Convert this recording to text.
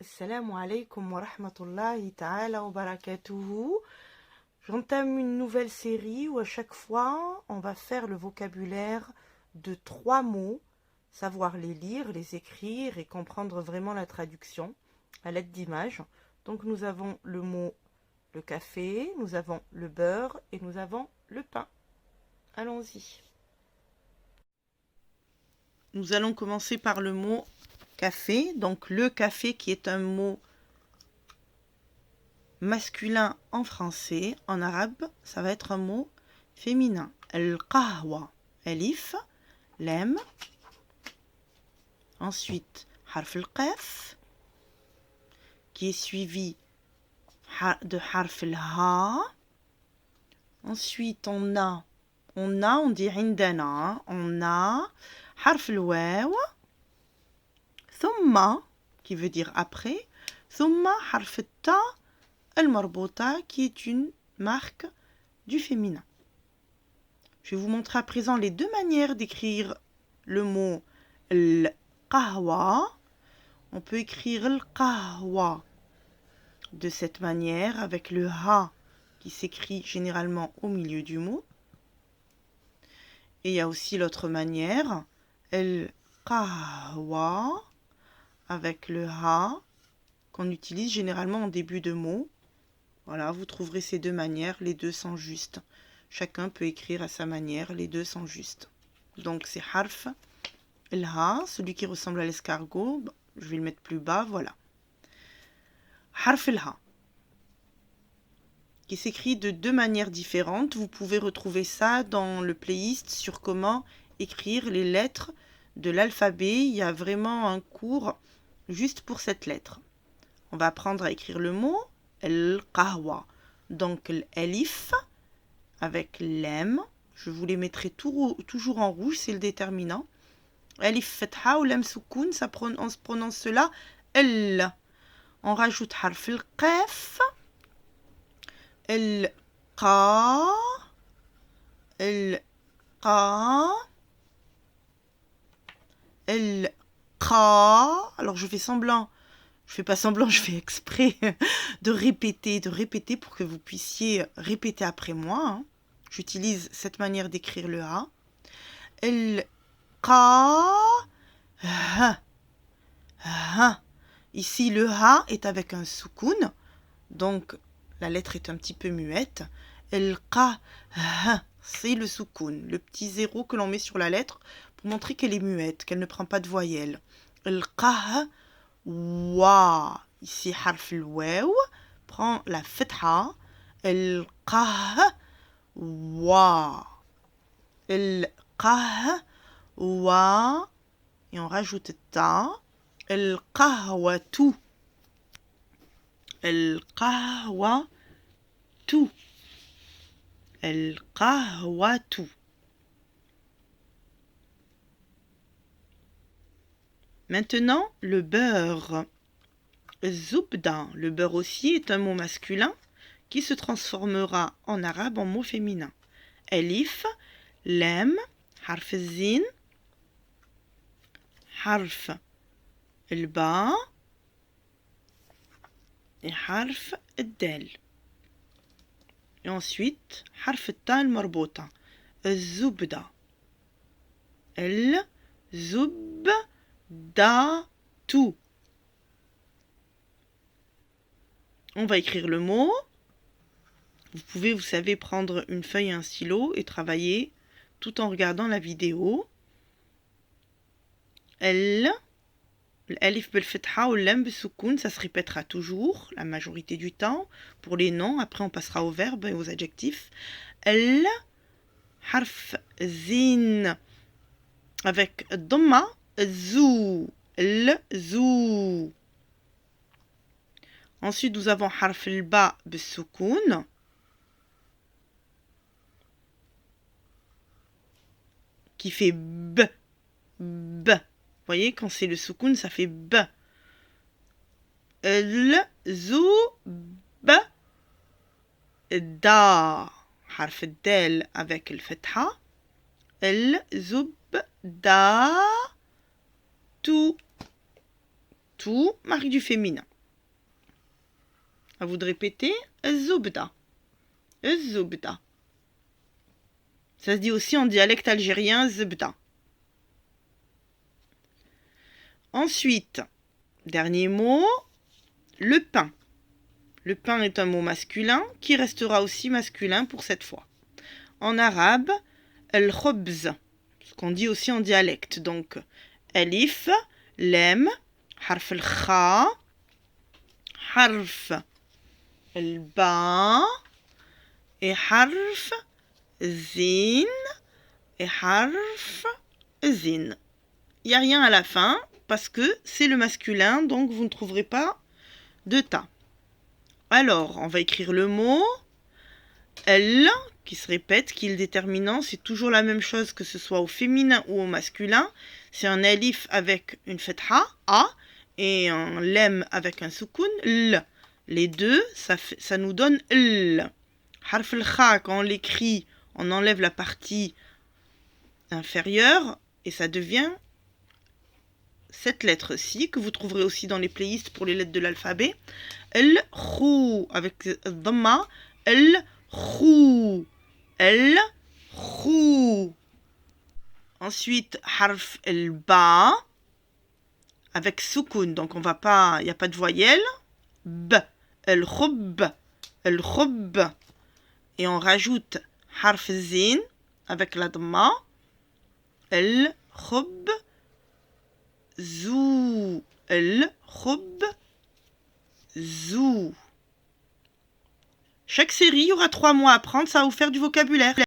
Assalamu alaikum wa rahmatullahi ta'ala wa barakatuhu. J'entame une nouvelle série où à chaque fois on va faire le vocabulaire de 3 mots, savoir les lire, les écrire et comprendre vraiment la traduction à l'aide d'images. Donc nous avons le mot le café, nous avons le beurre et nous avons le pain. Allons-y. Nous allons commencer par le mot café. Donc le café qui est un mot masculin en français. En arabe, ça va être un mot féminin. Al-qahwa, alif, lem. Ensuite, harf al-qaf, qui est suivi de harf al-ha. Ensuite, on dit indana, on a harf al-waw, thumma, qui veut dire après, thumma harf al-ta, al-marbota, qui est une marque du féminin. Je vais vous montrer à présent les deux manières d'écrire le mot al-qahwa. On peut écrire al-qahwa de cette manière avec le ha qui s'écrit généralement au milieu du mot. Et il y a aussi l'autre manière, al-qahwa avec le ha qu'on utilise généralement en début de mot. Voilà, vous trouverez ces deux manières, les deux sont justes. Chacun peut écrire à sa manière, les deux sont justes. Donc c'est harf el-ha, celui qui ressemble à l'escargot. Bon, je vais le mettre plus bas, voilà. Harf el-ha, qui s'écrit de deux manières différentes. Vous pouvez retrouver ça dans le playlist sur comment écrire les lettres de l'alphabet. Il y a vraiment un cours juste pour cette lettre. On va apprendre à écrire le mot al-qahwa. Donc l'alif avec l'em. Je vous les mettrai toujours en rouge, c'est le déterminant. Alif fatha ou lem soukoun, on se prononce cela el. On rajoute harf al-qaf, el-qa, el-qa, el-qa. Alors je fais semblant. Je fais pas semblant, je fais exprès de répéter pour que vous puissiez répéter après moi. Hein. J'utilise cette manière d'écrire le A. El-qa. Ici, le ha est avec un soukoun. Donc, la lettre est un petit peu muette. El-qa. C'est le soukoun, le petit zéro que l'on met sur la lettre pour montrer qu'elle est muette, qu'elle ne prend pas de voyelle. El-qa. Wa. Ici, harf al-waw prend la fatha. El-qa. Wa. El-qa. Wa. Et on rajoute ta. El-qahwatu. El-qahwatu. El-qahwatu. Maintenant, le beurre. Zubda. Le beurre aussi est un mot masculin qui se transformera en arabe en mot féminin. Alif, lam, harf zin, harf el-ba et harf el-del. Et ensuite, harf ta al-marbota. Zubda. El-zubda-tu. On va écrire le mot. Vous pouvez, vous savez, prendre une feuille et un stylo et travailler tout en regardant la vidéo. L'alif bel fatha ou l'em soukoun, ça se répétera toujours la majorité du temps. Pour les noms, après on passera aux verbes et aux adjectifs. El, harf zin avec dhamma, zou, l, zou. Ensuite, nous avons harf el-ba b'soukoun. Qui fait b, b. Vous voyez, quand c'est le soukoun, ça fait b. El, zou, b, da. Harf del avec le fatha. El, zoub, da, tout. Tout, marque du féminin. À vous de répéter. الزبدة. الزبدة. Ça se dit aussi en dialecte algérien, zebda. Ensuite, dernier mot, le pain. Le pain est un mot masculin qui restera aussi masculin pour cette fois. En arabe, al-khobz, ce qu'on dit aussi en dialecte. Donc, alif, lem, harf al-kha, harf al-ba et harf zin et harf zin. Il n'y a rien à la fin parce que c'est le masculin, donc vous ne trouverez pas de ta. Alors, on va écrire le mot elle qui se répète, qui est le déterminant. C'est toujours la même chose que ce soit au féminin ou au masculin. C'est un alif avec une fetha, a, et un lem avec un soukoun, l. Les deux, ça nous donne l. Harf al-kha, quand on l'écrit, on enlève la partie inférieure et ça devient cette lettre-ci que vous trouverez aussi dans les playlists pour les lettres de l'alphabet. El-khou, avec dhamma, el-khou, el-khou. Ensuite, harf el-ba, avec soukoun, donc on va pas, il n'y a pas de voyelle. B, el-khoub, el-khoub. Et on rajoute harf zin, avec la dhamma, el-khoub, zou, el-khoub, zou. Chaque série, il y aura 3 mots à apprendre, ça va vous faire du vocabulaire.